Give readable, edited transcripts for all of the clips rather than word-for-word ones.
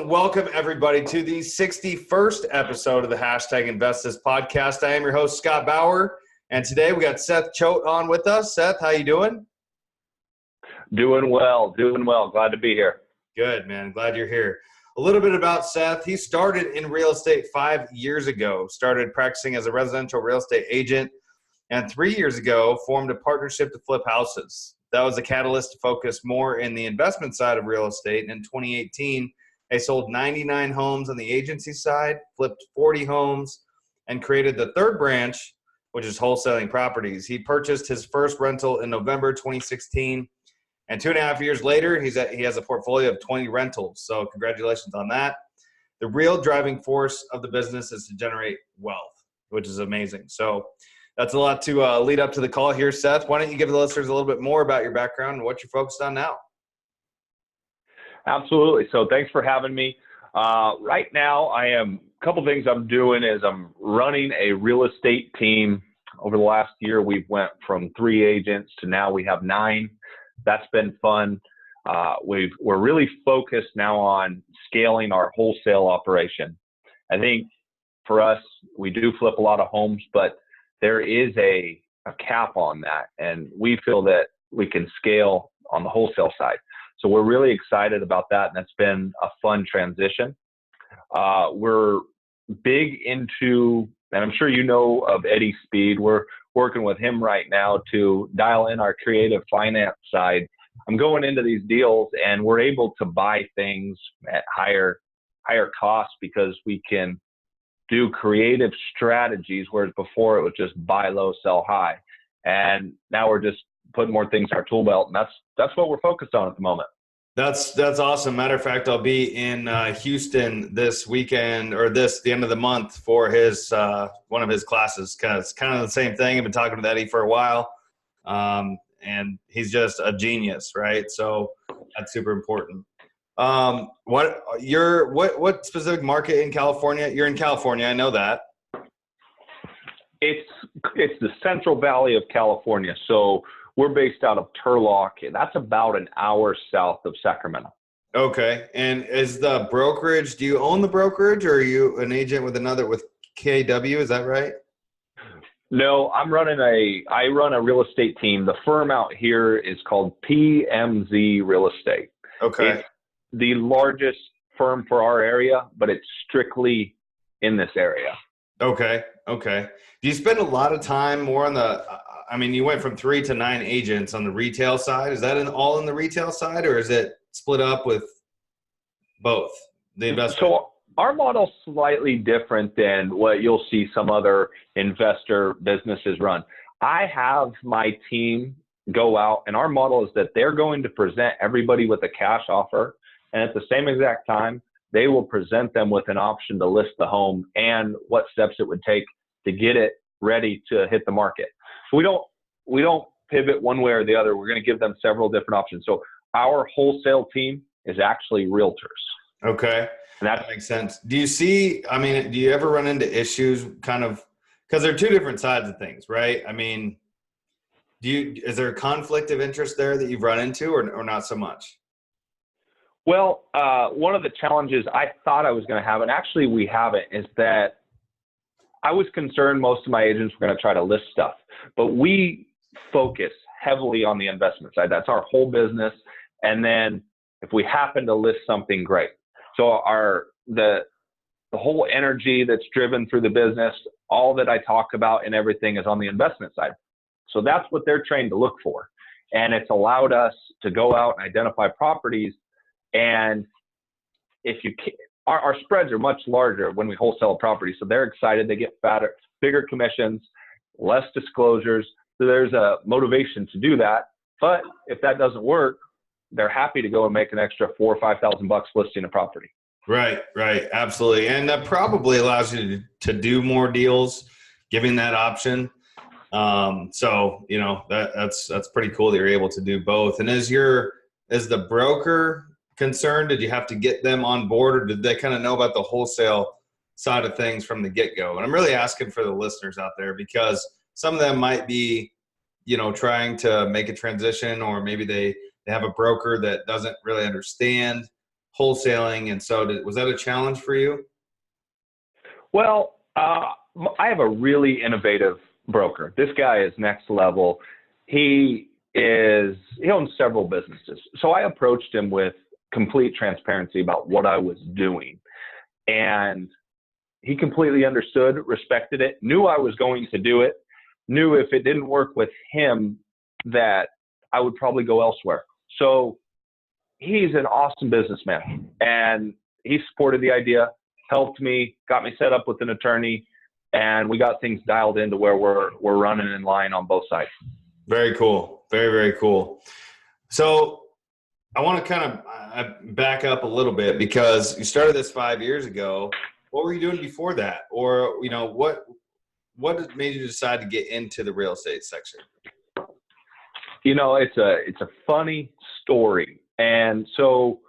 Welcome, everybody, to the 61st episode of the #InvestThis podcast. I am your host, Scott Bauer, and today we got Seth Choate on with us. Seth, how you doing? Doing well. Glad to be here. Good, man. Glad you're here. A little bit about Seth. He started in real estate 5 years ago, started practicing as a residential real estate agent, and 3 years ago formed a partnership to flip houses. That was a catalyst to focus more in the investment side of real estate. And in 2018, they sold 99 homes on the agency side, flipped 40 homes, and created the third branch, which is wholesaling properties. He purchased his first rental in November 2016, and 2.5 years later, he has a portfolio of 20 rentals. So congratulations on that. The real driving force of the business is to generate wealth, which is amazing. So that's a lot to lead up to the call here, Seth. Why don't you give the listeners a little bit more about your background and what you're focused on now? Absolutely. So thanks for having me. Right now, a couple things I'm doing is I'm running a real estate team. Over the last year, we've went from 3 agents to now we have 9. That's been fun. We're really focused now on scaling our wholesale operation. I think for us, we do flip a lot of homes, but there is a cap on that, and we feel that we can scale on the wholesale side. So we're really excited about that, and that's been a fun transition. We're big into, and I'm sure you know of Eddie Speed. We're working with him right now to dial in our creative finance side. I'm going into these deals, and we're able to buy things at higher costs because we can do creative strategies, whereas before it was just buy low, sell high. And now we're just putting more things in our tool belt, and that's what we're focused on at the moment. That's awesome. Matter of fact, I'll be in Houston this weekend, or the end of the month, for his one of his classes. It's kind of the same thing. I've been talking to Eddie for a while, and he's just a genius, right? So that's super important. What specific market in California? You're in California, I know that. It's the Central Valley of California. So we're based out of Turlock. That's about an hour south of Sacramento. Okay. And is the brokerage, do you own the brokerage, or are you an agent with KW? Is that right? No, I run a real estate team. The firm out here is called PMZ Real Estate. Okay. It's the largest firm for our area, but it's strictly in this area. Okay. Do you spend a lot of time more on you went from 3 to 9 agents on the retail side. Is that all in the retail side, or is it split up with both the investment? So our model's slightly different than what you'll see some other investor businesses run. I have my team go out, and our model is that they're going to present everybody with a cash offer, and at the same exact time, they will present them with an option to list the home and what steps it would take to get it ready to hit the market. So we don't pivot one way or the other. We're going to give them several different options. So our wholesale team is actually realtors. Okay. And that makes sense. Do you ever run into issues because they're two different sides of things, right? Is there a conflict of interest there that you've run into or not so much? Well, one of the challenges I thought I was going to have, and actually we haven't, is that I was concerned most of my agents were going to try to list stuff, but we focus heavily on the investment side. That's our whole business. And then if we happen to list something, great. So the whole energy that's driven through the business, all that I talk about and everything is on the investment side. So that's what they're trained to look for. And it's allowed us to go out and identify properties. And if you can, our spreads are much larger when we wholesale a property. So they're excited. They get fatter, bigger commissions, less disclosures. So there's a motivation to do that. But if that doesn't work, they're happy to go and make an extra $4,000 or $5,000 listing a property. Right. Absolutely. And that probably allows you to do more deals, giving that option. So, that's pretty cool that you're able to do both. And is the broker concerned? Did you have to get them on board, or did they kind of know about the wholesale side of things from the get-go? And I'm really asking for the listeners out there because some of them might be, trying to make a transition, or maybe they have a broker that doesn't really understand wholesaling. And so was that a challenge for you? Well, I have a really innovative broker. This guy is next level. He owns several businesses. So I approached him with complete transparency about what I was doing. And he completely understood, respected it, knew I was going to do it, knew if it didn't work with him that I would probably go elsewhere. So he's an awesome businessman, and he supported the idea, helped me, got me set up with an attorney, and we got things dialed into where we're running in line on both sides. Very cool. Very, very cool. So I want to kind of back up a little bit, because you started this 5 years ago. What were you doing before that? Or, what made you decide to get into the real estate section? It's a funny story. And so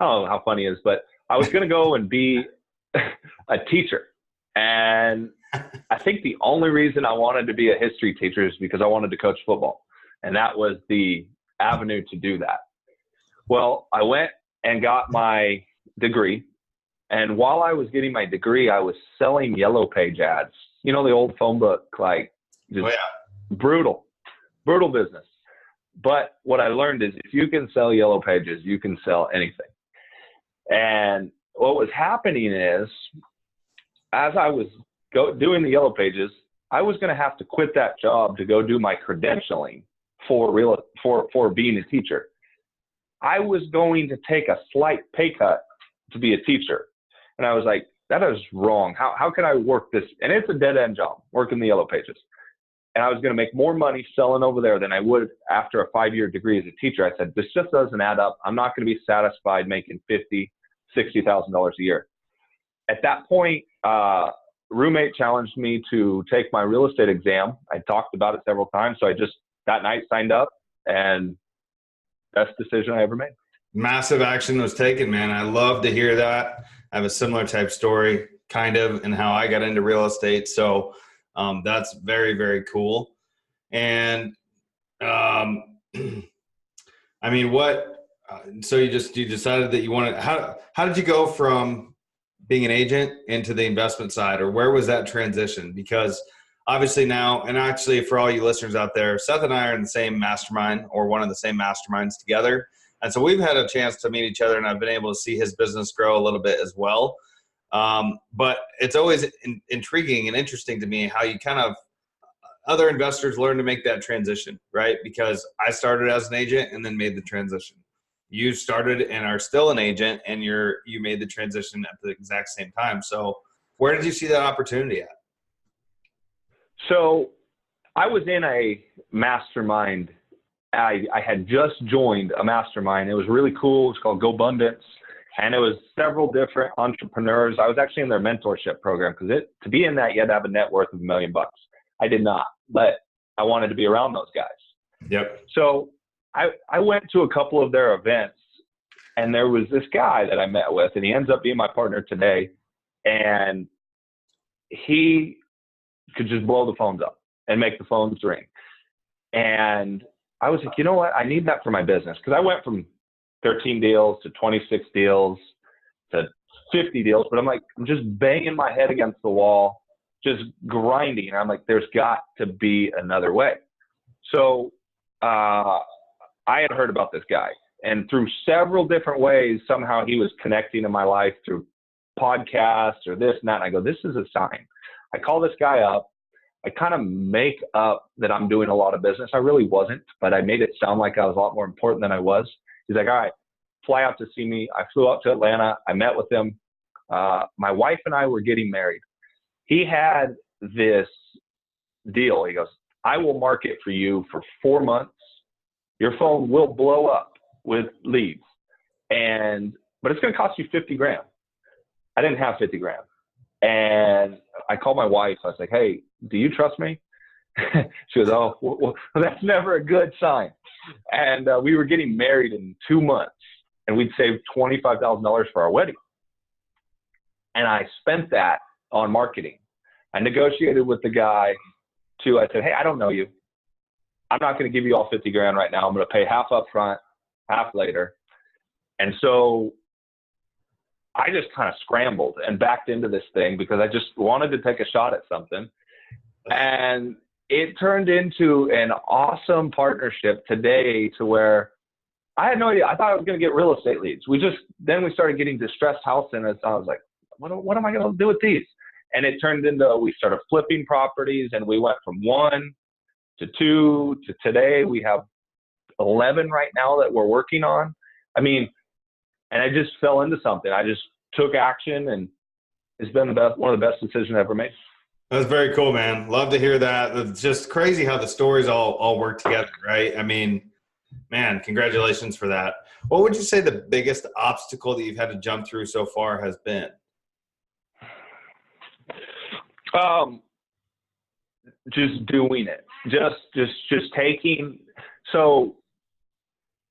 I don't know how funny it is, but I was going to go and be a teacher. And I think the only reason I wanted to be a history teacher is because I wanted to coach football. And that was the avenue to do that. Well, I went and got my degree. And while I was getting my degree, I was selling Yellow Page ads. The old phone book, brutal business. But what I learned is if you can sell Yellow Pages, you can sell anything. And what was happening is, as I was doing the Yellow Pages, I was going to have to quit that job to go do my credentialing for being a teacher. I was going to take a slight pay cut to be a teacher. And I was like, that is wrong. How can I work this? And it's a dead end job, working the Yellow Pages. And I was going to make more money selling over there than I would after a 5-year degree as a teacher. I said, this just doesn't add up. I'm not going to be satisfied making $50,000, $60,000 a year. At that point, roommate challenged me to take my real estate exam. I talked about it several times. So I just that night signed up, and best decision I ever made. Massive action was taken, man. I love to hear that. I have a similar type story, kind of, in how I got into real estate. So that's very, very cool. And I mean, so you decided that you wanted, how did you go from being an agent into the investment side, or where was that transition? Because obviously now, and actually for all you listeners out there, Seth and I are in the same mastermind, or one of the same masterminds together. And so we've had a chance to meet each other, and I've been able to see his business grow a little bit as well. But it's always intriguing and interesting to me how you kind of, other investors learn to make that transition, right? Because I started as an agent and then made the transition. You started and are still an agent, and you made the transition at the exact same time. So where did you see that opportunity at? So I was in a mastermind. I had just joined a mastermind. It was really cool. It was called GoBundance. And it was several different entrepreneurs. I was actually in their mentorship program, because to be in that, you had to have a net worth of $1 million. I did not, but I wanted to be around those guys. Yep. So I went to a couple of their events, and there was this guy that I met with, and he ends up being my partner today. And he could just blow the phones up and make the phones ring. And I was like, you know what? I need that for my business. Because I went from 13 deals to 26 deals to 50 deals. But I'm just banging my head against the wall, just grinding. And I'm like, there's got to be another way. So I had heard about this guy. And through several different ways, somehow he was connecting in my life through podcasts or this and that. And I go, this is a sign. I call this guy up. I kind of make up that I'm doing a lot of business. I really wasn't, but I made it sound like I was a lot more important than I was. He's like, all right, fly out to see me. I flew out to Atlanta. I met with him. My wife and I were getting married. He had this deal. He goes, I will market for you for 4 months. Your phone will blow up with leads, but it's going to cost you $50,000. I didn't have $50,000. And I called my wife. I was like, hey, do you trust me? She goes, oh, well, that's never a good sign. And we were getting married in 2 months, and we'd saved $25,000 for our wedding. And I spent that on marketing. I negotiated with the guy I said, hey, I don't know you. I'm not going to give you all $50,000 right now. I'm going to pay half up front, half later. And so I just kind of scrambled and backed into this thing because I just wanted to take a shot at something. And it turned into an awesome partnership today to where I had no idea. I thought I was going to get real estate leads. Then we started getting distressed house in it. So I was like, what am I going to do with these? And it turned into, we started flipping properties, and we went from 1 to 2 to today. We have 11 right now that we're working on. I mean, and I just fell into something. I just took action, and it's been one of the best decisions I ever made. That's very cool, man. Love to hear that. It's just crazy how the stories all work together, right? I mean, man, congratulations for that. What would you say the biggest obstacle that you've had to jump through so far has been? Just doing it. Just taking. So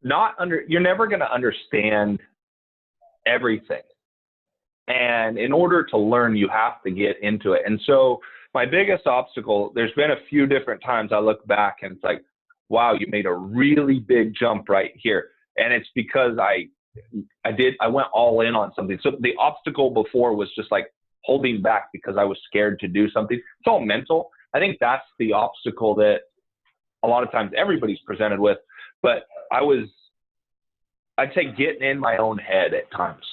you're never going to understand everything. And in order to learn, you have to get into it. And so my biggest obstacle, there's been a few different times I look back and it's like, wow, you made a really big jump right here. And it's because I went all in on something. So the obstacle before was just like holding back because I was scared to do something. It's all mental. I think that's the obstacle that a lot of times everybody's presented with. But I'd say getting in my own head at times.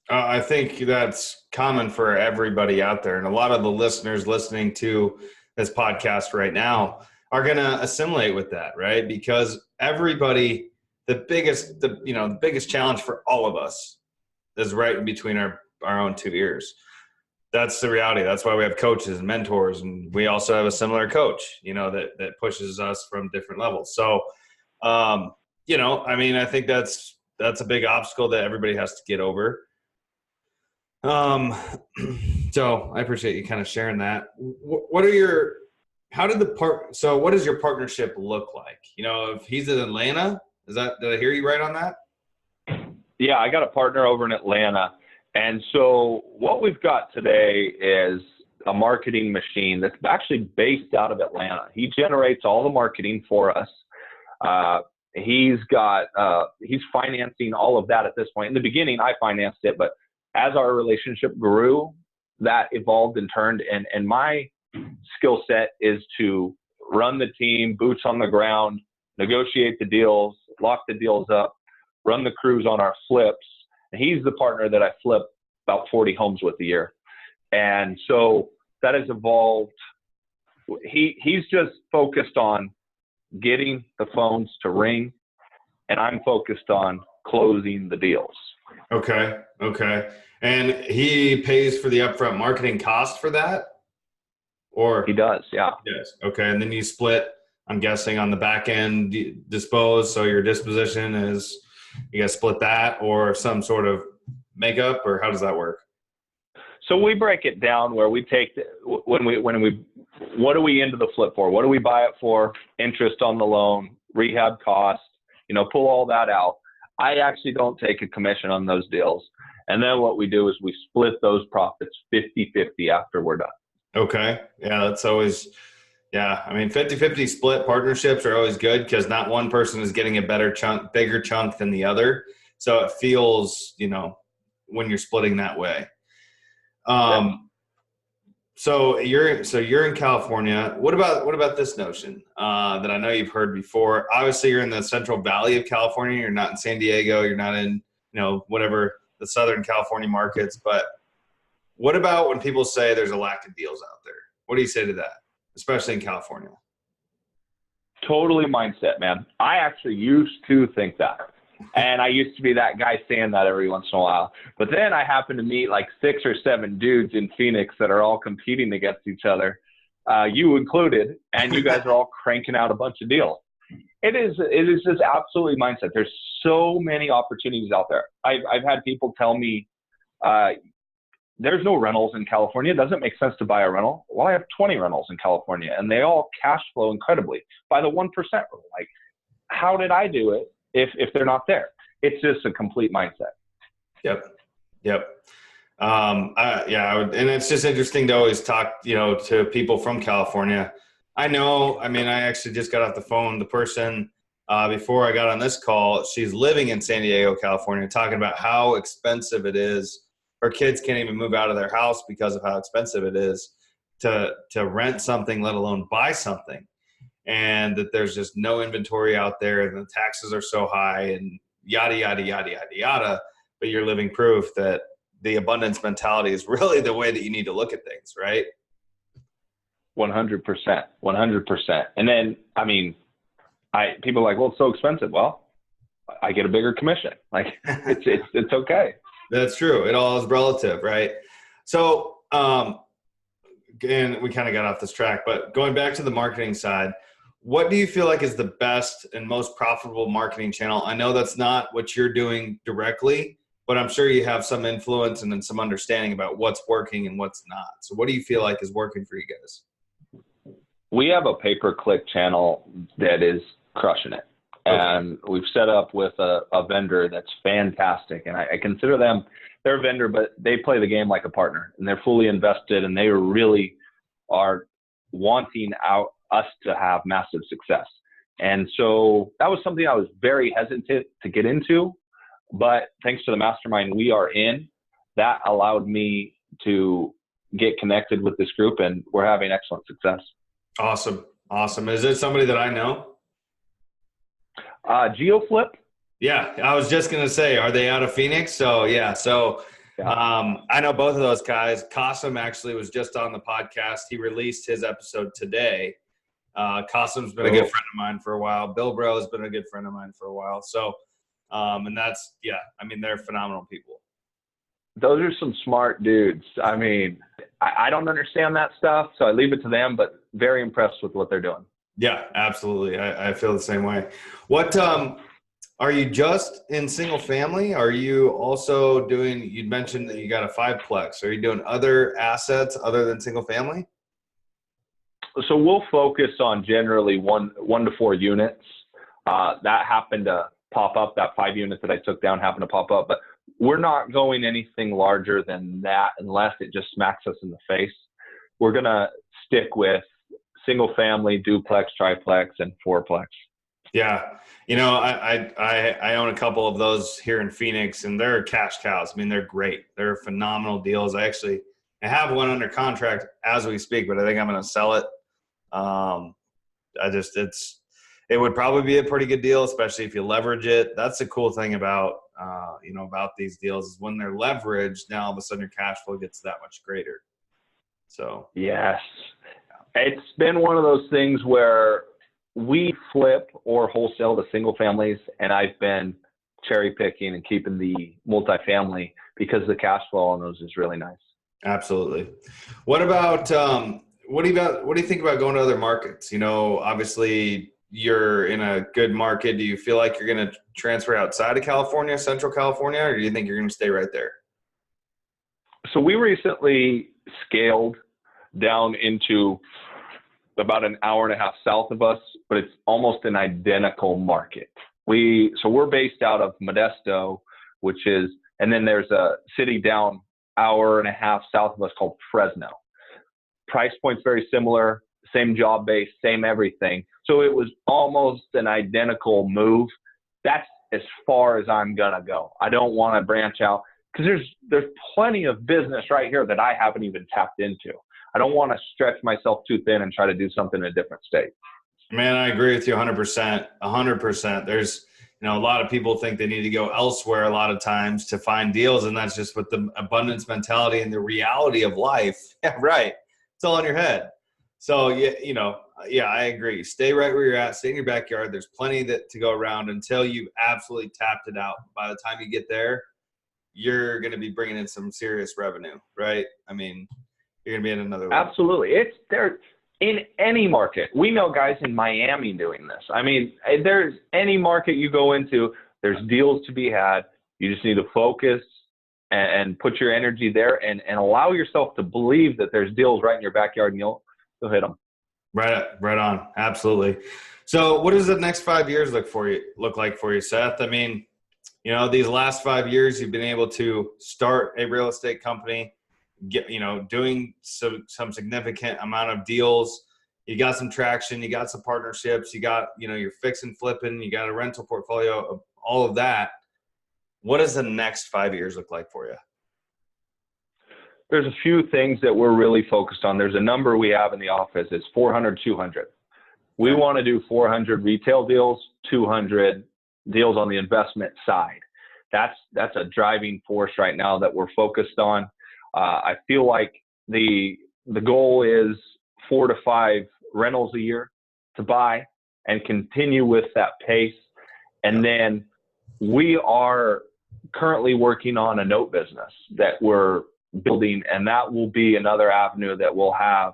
I think that's common for everybody out there. And a lot of the listeners listening to this podcast right now are going to assimilate with that, right? Because everybody, the biggest challenge for all of us is right in between our own two ears. That's the reality. That's why we have coaches and mentors. And we also have a similar coach, that pushes us from different levels. So, I think that's a big obstacle that everybody has to get over. So I appreciate you kind of sharing that. What does your partnership look like? If he's in Atlanta, did I hear you right on that? Yeah, I got a partner over in Atlanta. And so what we've got today is a marketing machine that's actually based out of Atlanta. He generates all the marketing for us. He's financing all of that at this point. In the beginning, I financed it, but as our relationship grew, that evolved and turned. And my skill set is to run the team, boots on the ground, negotiate the deals, lock the deals up, run the crews on our flips. And he's the partner that I flip about 40 homes with a year. And so that has evolved. He's just focused on getting the phones to ring, and I'm focused on closing the deals. Okay. And he pays for the upfront marketing cost for that? Or he does, yeah. Yes. Okay. And then you split, I'm guessing, on the back end dispose. So your disposition is, you guys split that or some sort of makeup, or how does that work? So we break it down where we take what do we into the flip for? What do we buy it for? Interest on the loan, rehab cost, pull all that out. I actually don't take a commission on those deals. And then what we do is we split those profits 50-50 after we're done. Okay. Yeah, that's always, 50-50 split partnerships are always good because not one person is getting a bigger chunk than the other. So it feels, when you're splitting that way. Yeah. So you're in California. What about this notion that I know you've heard before? Obviously, you're in the Central Valley of California. You're not in San Diego. You're not in whatever the Southern California markets. But what about when people say there's a lack of deals out there? What do you say to that, especially in California? Totally mindset, man. I actually used to think that. And I used to be that guy saying that every once in a while. But then I happened to meet like 6 or 7 dudes in Phoenix that are all competing against each other, you included, and you guys are all cranking out a bunch of deals. It is just absolutely mindset. There's so many opportunities out there. I've had people tell me, there's no rentals in California. It doesn't make sense to buy a rental. Well, I have 20 rentals in California, and they all cash flow incredibly by the 1% rule. Like, how did I do it if they're not there? It's just a complete mindset. Yep. And it's just interesting to always talk, to people from California. I actually just got off the phone. The person before I got on this call. She's living in San Diego, California, talking about how expensive it is. Her kids can't even move out of their house because of how expensive it is to rent something, let alone buy something. And that there's just no inventory out there, and the taxes are so high, and yada, yada, yada, yada, yada. But you're living proof that the abundance mentality is really the way that you need to look at things, right? 100%, 100%. And then, I mean, people are like, well, it's so expensive. Well, I get a bigger commission. Like it's okay. That's true. It all is relative, right? So, and we kind of got off this track, but going back to the marketing side, what do you feel like is the best and most profitable marketing channel? I know that's not what you're doing directly, but I'm sure you have some influence and then some understanding about what's working and what's not. So what do you feel like is working for you guys? We have a pay-per-click channel that is crushing it. Okay. And we've set up with a vendor that's fantastic. And I consider them, they're a vendor, but they play the game like a partner, and they're fully invested, and they really are wanting us to have massive success. And so that was something I was very hesitant to get into, but thanks to the mastermind we are in, that allowed me to get connected with this group, and we're having excellent success. Awesome. Awesome. Is it somebody that I know? GeoFlip. Yeah, I was just going to say, are they out of Phoenix? So, yeah. So, I know both of those guys. Qasim actually was just on the podcast. He released his episode today. Qasim's been a good friend of mine for a while. Bill Bro has been a good friend of mine for a while. So, and that's, yeah, I mean, they're phenomenal people. Those are some smart dudes. I mean, I don't understand that stuff, so I leave it to them, but very impressed with what they're doing. Yeah, absolutely. I feel the same way. What, are you just in single family? Are you also doing, you mentioned that you got a 5-plex. Are you doing other assets other than single family? So we'll focus on generally one to 4 units. That happened to pop up. That 5 units that I took down happened to pop up, but we're not going anything larger than that unless it just smacks us in the face. We're going to stick with single family, duplex, triplex, and 4-plex. Yeah. You know, I own a couple of those here in Phoenix, and they're cash cows. I mean, they're great. They're phenomenal deals. I have one under contract as we speak, but I think I'm going to sell it. It would probably be a pretty good deal, especially if you leverage it. That's the cool thing about, about these deals is when they're leveraged, now all of a sudden your cash flow gets that much greater. So, yes, it's been one of those things where we flip or wholesale the single families, and I've been cherry picking and keeping the multifamily because the cash flow on those is really nice. Absolutely. What about, what do you think about going to other markets? You know, obviously you're in a good market. Do you feel like you're going to transfer outside of California, Central California, or do you think you're going to stay right there? So we recently scaled down into about an hour and a half south of us, but it's almost an identical market. We're based out of Modesto, which is, and then there's a city down hour and a half south of us called Fresno. Price point's very similar, same job base, same everything. So it was almost an identical move. That's as far as I'm gonna go. I don't want to branch out because there's plenty of business right here that I haven't even tapped into. I don't want to stretch myself too thin and try to do something in a different state. Man, I agree with you 100%. 100%. There's, a lot of people think they need to go elsewhere a lot of times to find deals, and that's just with the abundance mentality and the reality of life. Yeah, right. It's all in your head. So, yeah, I agree. Stay right where you're at. Stay in your backyard. There's plenty to go around until you've absolutely tapped it out. By the time you get there, you're going to be bringing in some serious revenue, right? I mean, you're going to be in another level. Absolutely. It's there in any market. We know guys in Miami doing this. I mean, there's any market you go into, there's deals to be had. You just need to focus and put your energy there and allow yourself to believe that there's deals right in your backyard and you'll hit them. Right on. Absolutely. So what does the next 5 years look like for you, Seth? I mean, these last 5 years, you've been able to start a real estate company, doing some significant amount of deals. you got some traction, you got some partnerships, you got, you're fixing, flipping, you got a rental portfolio, all of that. What does the next 5 years look like for you? There's a few things that we're really focused on. There's a number we have in the office. It's 400, 200. We want to do 400 retail deals, 200 deals on the investment side. That's a driving force right now that we're focused on. I feel like the goal is 4 to 5 rentals a year to buy and continue with that pace. And then we are currently working on a note business that we're building, and that will be another avenue that we'll have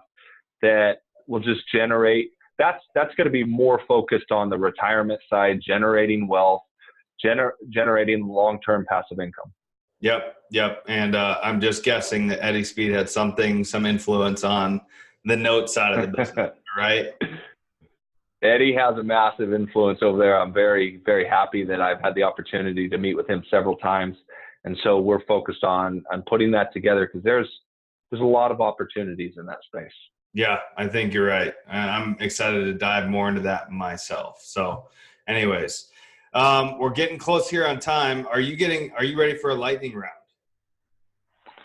that will just generate. That's going to be more focused on the retirement side, generating wealth, generating long-term passive income. Yep. And I'm just guessing that Eddie Speed had some influence on the note side of the business, right? Eddie has a massive influence over there. I'm very, very happy that I've had the opportunity to meet with him several times. And so we're focused on putting that together because there's a lot of opportunities in that space. Yeah, I think you're right. I'm excited to dive more into that myself. So anyways, we're getting close here on time. Are you ready for a lightning round?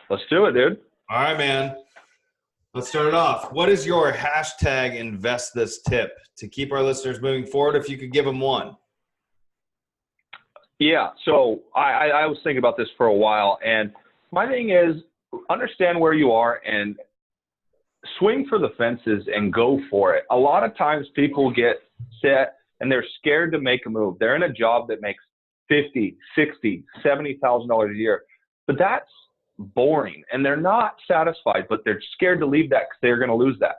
Let's do it, dude. All right, man. Let's start it off. What is your hashtag invest this tip to keep our listeners moving forward? If you could give them one. Yeah. So I was thinking about this for a while, and my thing is understand where you are and swing for the fences and go for it. A lot of times people get set and they're scared to make a move. They're in a job that makes $50,000, $60,000, $70,000 a year, but that's boring and they're not satisfied, but they're scared to leave that because they're going to lose that.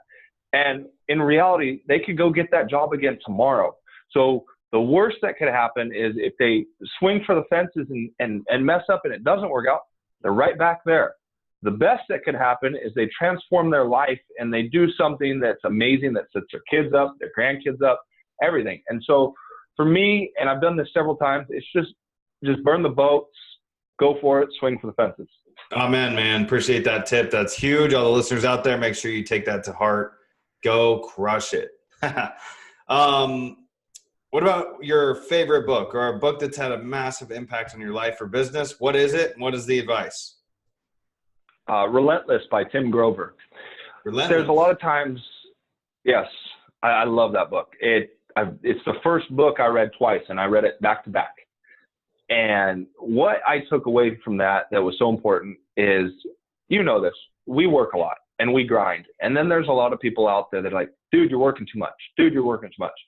And in reality, they could go get that job again tomorrow. So the worst that could happen is if they swing for the fences and mess up and it doesn't work out, they're right back there. The best that could happen is they transform their life and they do something that's amazing that sets their kids up, their grandkids up, everything. And so for me, and I've done this several times, it's just burn the boats, go for it, swing for the fences. Amen, man. Appreciate that tip. That's huge. All the listeners out there, make sure you take that to heart. Go crush it. What about your favorite book or a book that's had a massive impact on your life or business? What is it? And what is the advice? Relentless by Tim Grover. Relentless. There's a lot of times, yes, I love that book. It's the first book I read twice, and I read it back to back. And what I took away from that was so important is, this, we work a lot and we grind. And then there's a lot of people out there that are like, dude, you're working too much. Dude, you're working too much.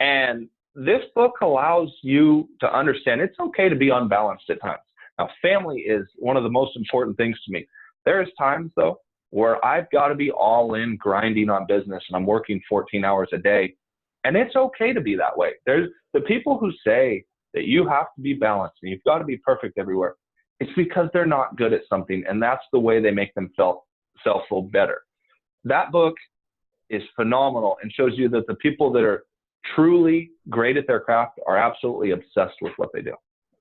And this book allows you to understand it's okay to be unbalanced at times. Now, family is one of the most important things to me. There's times, though, where I've got to be all in grinding on business and I'm working 14 hours a day. And it's okay to be that way. There's the people who say that you have to be balanced and you've got to be perfect everywhere. It's because they're not good at something, and that's the way they make themselves feel better. That book is phenomenal and shows you that the people that are truly great at their craft are absolutely obsessed with what they do.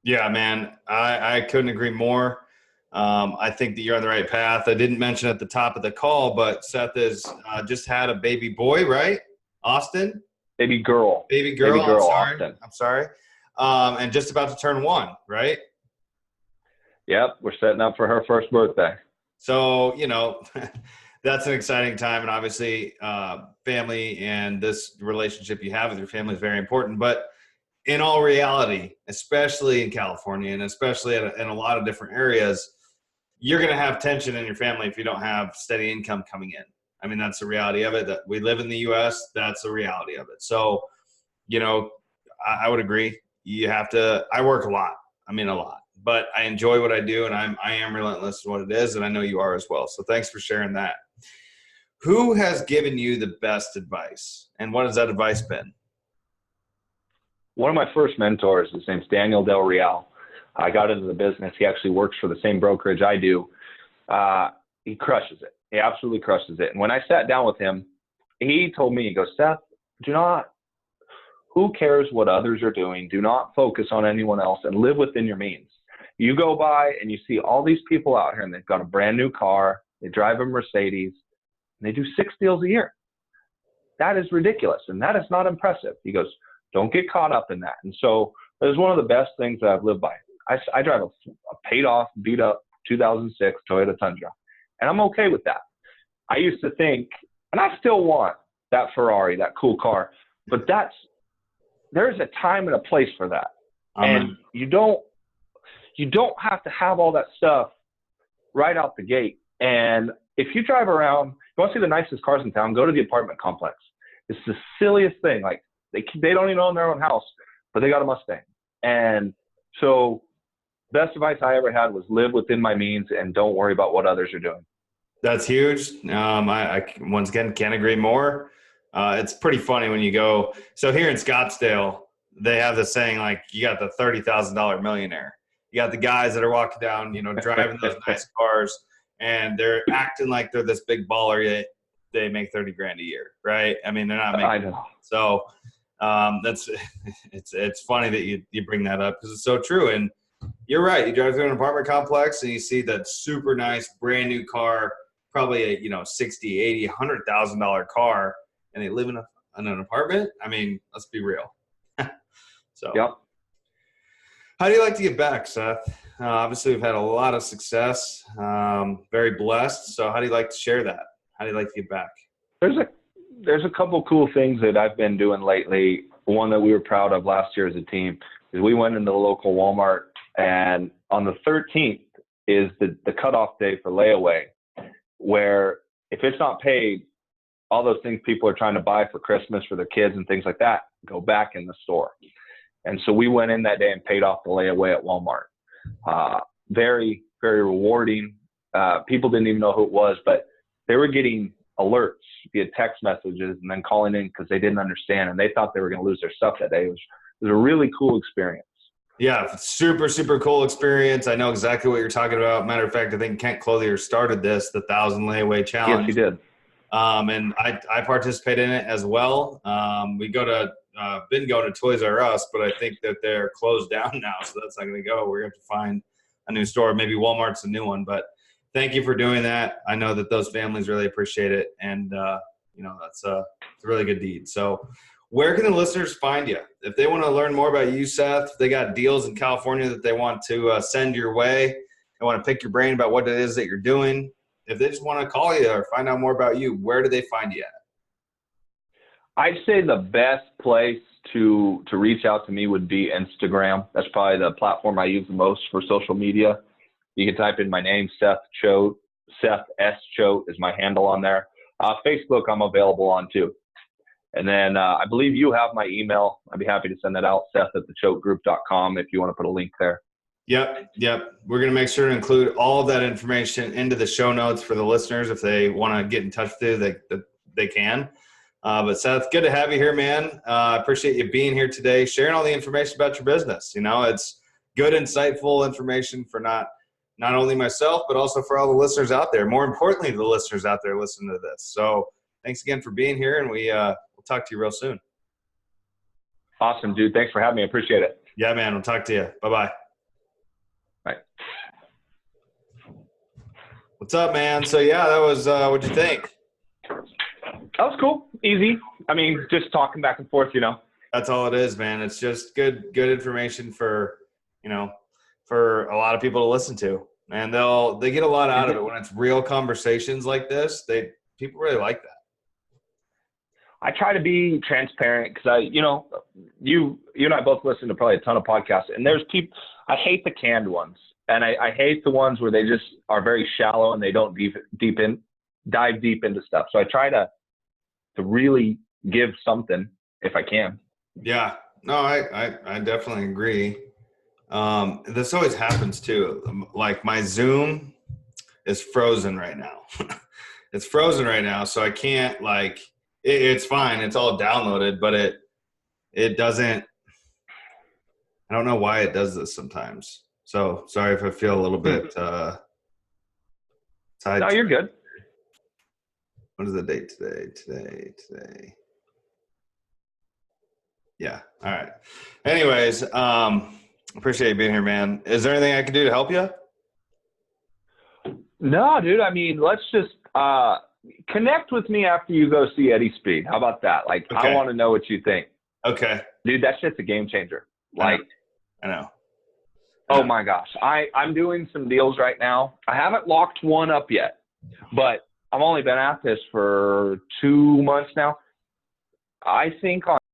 Yeah, man, I couldn't agree more. I think that you're on the right path. I didn't mention at the top of the call, but Seth has just had a baby boy, right? Austin? Baby girl. I'm sorry. And just about to turn 1, right? Yep, we're setting up for her first birthday. So, that's an exciting time. And obviously, family and this relationship you have with your family is very important. But in all reality, especially in California and especially in a lot of different areas, you're going to have tension in your family if you don't have steady income coming in. I mean, that's the reality of it. That we live in the U.S., that's the reality of it. So, I would agree. You have to – I work a lot. But I enjoy what I do, and I am relentless in what it is, and I know you are as well. So thanks for sharing that. Who has given you the best advice, and what has that advice been? One of my first mentors, his name's Daniel Del Real. I got into the business. He actually works for the same brokerage I do. He crushes it. He absolutely crushes it. And when I sat down with him, he told me, he goes, Seth, who cares what others are doing? Do not focus on anyone else and live within your means. You go by and you see all these people out here and they've got a brand new car. They drive a Mercedes and they do 6 deals a year. that is ridiculous. And that is not impressive. He goes, don't get caught up in that. And so it was one of the best things that I've lived by. I drive a paid off, beat up 2006 Toyota Tundra, and I'm okay with that. I used to think, and I still want that Ferrari, that cool car, but there's a time and a place for that. And you don't have to have all that stuff right out the gate. And if you drive around, you want to see the nicest cars in town, go to the apartment complex. It's the silliest thing. Like they don't even own their own house, but they got a Mustang. And so best advice I ever had was live within my means and don't worry about what others are doing. That's huge. I once again can't agree more. It's pretty funny when you go. So here in Scottsdale, they have the saying, like, you got the $30,000 millionaire. You got the guys that are walking down, driving those nice cars, and they're acting like they're this big baller, yet they make $30,000 a year, right? I mean, they're not making. I know. So it's funny that you bring that up because it's so true. And you're right. You drive through an apartment complex and you see that super nice brand new car, probably a $60,000, $80,000, $100,000 car, and they live in an apartment. I mean, let's be real. So, yep. How do you like to give back, Seth? Obviously, we've had a lot of success. Very blessed. So, how do you like to share that? How do you like to give back? There's a couple cool things that I've been doing lately. One that we were proud of last year as a team is we went into the local Walmart, and on the 13th is the cutoff day for layaway, where if it's not paid, all those things people are trying to buy for Christmas for their kids and things like that go back in the store. And so we went in that day and paid off the layaway at Walmart. Very, very rewarding. People didn't even know who it was, but they were getting alerts via text messages and then calling in because they didn't understand and they thought they were going to lose their stuff that day. It was a really cool experience. Yeah, super, super cool experience. I know exactly what you're talking about. Matter of fact, I think Kent Clothier started this, the 1,000 Layaway Challenge. Yes, he did. And I participate in it as well. We been going to Toys R Us, but I think that they're closed down now, so that's not going to go. We're going to have to find a new store. Maybe Walmart's a new one, but thank you for doing that. I know that those families really appreciate it, and it's a really good deed. So where can the listeners find you? If they want to learn more about you, Seth, they got deals in California that they want to send your way. They want to pick your brain about what it is that you're doing. If they just want to call you or find out more about you, where do they find you at? I'd say the best place to reach out to me would be Instagram. That's probably the platform I use the most for social media. You can type in my name, Seth Choate. Seth S. Choate is my handle on there. Facebook I'm available on too. And then I believe you have my email. I'd be happy to send that out, Seth@thechoategroup.com, if you want to put a link there. Yep. We're going to make sure to include all of that information into the show notes for the listeners. If they want to get in touch with you, they can. But Seth, good to have you here, man. I appreciate you being here today, sharing all the information about your business. It's good, insightful information for not only myself, but also for all the listeners out there. More importantly, the listeners out there listening to this. So thanks again for being here, and we'll talk to you real soon. Awesome, dude. Thanks for having me. I appreciate it. Yeah, man. We'll talk to you. Bye-bye. Bye. What's up, man? So, yeah, that was what'd you think? That was cool. Easy. I mean, just talking back and forth, That's all it is, man. It's just good information for a lot of people to listen to. And they get a lot out of it when it's real conversations like this. People really like that. I try to be transparent because you and I both listen to probably a ton of podcasts, and there's people, I hate the canned ones, and I hate the ones where they just are very shallow and they don't dive deep into stuff. So I try to really give something if I can. Yeah, no, I definitely agree. This always happens too. Like my Zoom is frozen right now. It's frozen right now, so I can't it's fine. It's all downloaded, but it doesn't. I don't know why it does this sometimes. So sorry if I feel a little bit tied. No, you're good. What is the date today? Today. Yeah. All right. Anyways, appreciate you being here, man. Is there anything I can do to help you? No, dude. I mean, let's just connect with me after you go see Eddie Speed. How about that? Like, Okay. I want to know what you think. Okay. Dude, that shit's a game changer. Like, I know. Oh my gosh. I'm doing some deals right now. I haven't locked one up yet, but I've only been at this for 2 months now. I think on